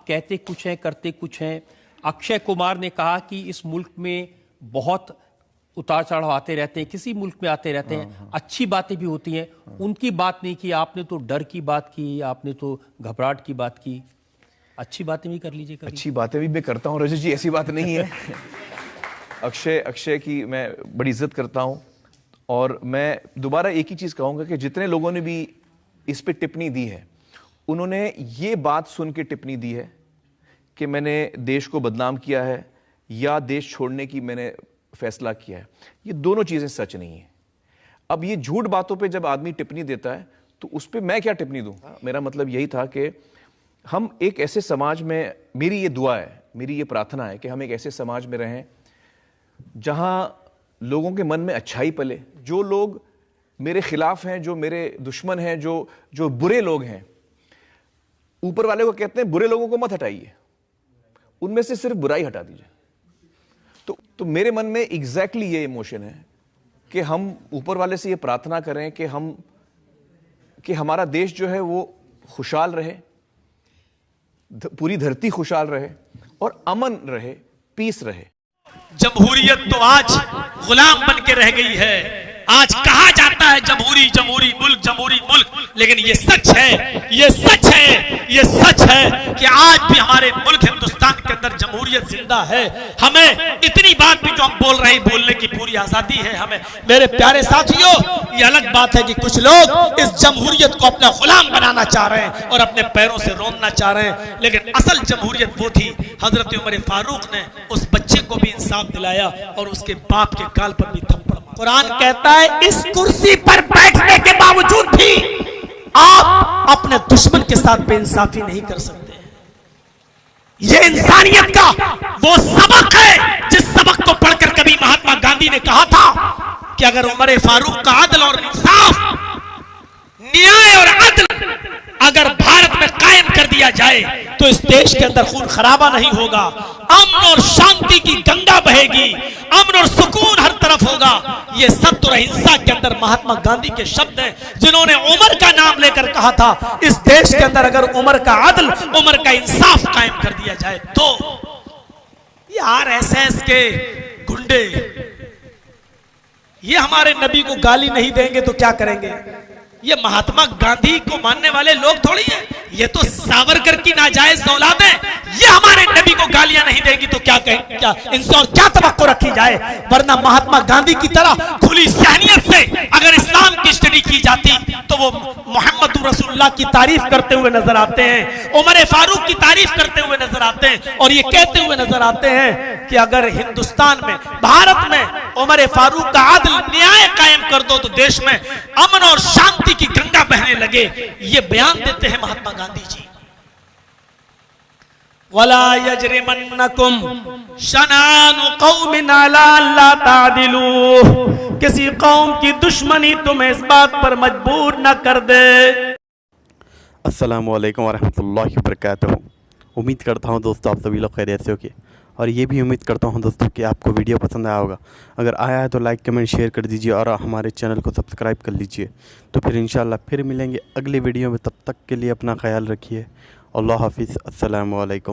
आप कहते कुछ हैं, करते कुछ हैं। अक्षय कुमार ने कहा कि इस मुल्क में बहुत उतार चढ़ाव आते रहते हैं, किसी मुल्क में आते रहते हैं, अच्छी बातें भी होती हैं। उनकी बात नहीं की आपने, तो डर की बात की, आपने तो घबराहट की बात की। अच्छी बातें भी कर लीजिए कभी। अच्छी बातें भी मैं करता हूँ रजत जी, ऐसी बात नहीं है। अक्षय की मैं बड़ी इज्जत करता हूँ, और मैं दोबारा एक ही चीज़ कहूँगा कि जितने लोगों ने भी इस पे टिप्पणी दी है, उन्होंने ये बात सुन के टिप्पणी दी है कि मैंने देश को बदनाम किया है या देश छोड़ने की मैंने फैसला किया है। ये दोनों चीज़ें सच नहीं है। अब ये झूठ बातों पे जब आदमी टिप्पणी देता है तो उस पर मैं क्या टिप्पणी दूँ। मेरा मतलब यही था कि हम एक ऐसे समाज में, मेरी ये दुआ है, मेरी ये प्रार्थना है कि हम एक ऐसे समाज में रहें जहाँ लोगों के मन में अच्छाई पले। जो लोग मेरे खिलाफ हैं, जो मेरे दुश्मन हैं, जो बुरे लोग हैं, ऊपर वाले को कहते हैं बुरे लोगों को मत हटाइए, उनमें से सिर्फ बुराई हटा दीजिए। तो मेरे मन में एग्जैक्टली ये इमोशन है कि हम ऊपर वाले से ये प्रार्थना करें कि हमारा देश जो है वो खुशहाल रहे, पूरी धरती खुशहाल रहे और अमन रहे, पीस रहे। जमहूरियत तो आज गुलाम बन के रह गई है। आज कहा जाता है जमहूरी जमहूरी मुल्क, जमहूरी मुल्क, लेकिन ये सच है, ये सच है, ये सच है कि आज भी हमारे मुल्क हिंदुस्तान के अंदर जमहूरियत जिंदा है। हमें इतनी बात भी जो हम बोल रहे हैं, बोलने की पूरी आजादी है हमें। मेरे प्यारे साथियों, ये अलग बात है कि कुछ लोग इस जमहूरियत को अपना गुलाम बनाना चाह रहे हैं और अपने पैरों से रोनना चाह रहे हैं, लेकिन असल जमहूरियत वो थी, हजरत उमर फारूक ने उस बच्चे को भी इंसाफ दिलाया और उसके बाप के गाल पर भी थप्पड़। कुरान कहता है इस कुर्सी पर बैठने के बावजूद भी आप अपने दुश्मन के साथ बेइंसाफी नहीं कर सकते। ये इंसानियत का वो सबक है जिस सबक को पढ़कर कभी महात्मा गांधी ने कहा था कि अगर उमर फारूक का अदल और इंसाफ, न्याय और अदल अगर भारत में कायम कर दिया जाए तो इस देश के अंदर खून खराबा नहीं होगा, अमन और शांति की गंगा बहेगी, अमन और सुकून हर तरफ होगा। ये सत्य और अहिंसा के अंदर महात्मा गांधी के शब्द हैं, जिन्होंने उमर का नाम लेकर कहा था इस देश के अंदर अगर उमर का अदल, उमर का इंसाफ कायम कर दिया जाए तो। ये आरएसएस के गुंडे ये हमारे नबी को गाली नहीं देंगे तो क्या करेंगे? ये महात्मा गांधी को मानने वाले लोग थोड़ी हैं, ये तो सावरकर की नाजायज औलाद है। ये हमारे नबी को गालियां नहीं देगी तो क्या कहें, क्या इनसे और क्या तवक्को रखी जाए? वरना महात्मा गांधी की तरह खुली सहनियत से अगर इस्लाम की स्टडी की जाती तो वो मोहम्मद रसूलुल्लाह की तारीफ करते हुए नजर आते हैं, उमर फारूक की तारीफ करते हुए नजर आते हैं, और ये कहते हुए नजर आते हैं कि अगर हिंदुस्तान में, भारत में उमर फारूक का आदल, न्याय कायम कर दो तो देश में अमन और शांति की गंगा बहने लगे। ये बयान देते हैं महात्मा गांधी जी। वला यजरिमन्नकुम शनानु कौमिन अला अल्ला तादिलू, किसी कौम की दुश्मनी तुम्हें इस बात पर मजबूर न कर दे। अस्सलामु अलैकुम वरहमतुल्लाहि वबरकातुहू। उम्मीद करता हूँ दोस्तों आप सभी लोग खैरियत से होंगे, और ये भी उम्मीद करता हूँ दोस्तों कि आपको वीडियो पसंद आया होगा। अगर आया है तो लाइक कमेंट शेयर कर दीजिए और हमारे चैनल को सब्सक्राइब कर लीजिए। तो फिर इंशाल्लाह फिर मिलेंगे अगली वीडियो में, तब तक के लिए अपना ख्याल रखिए। अल्लाह हाफिज़। अस्सलामु अलैकुम।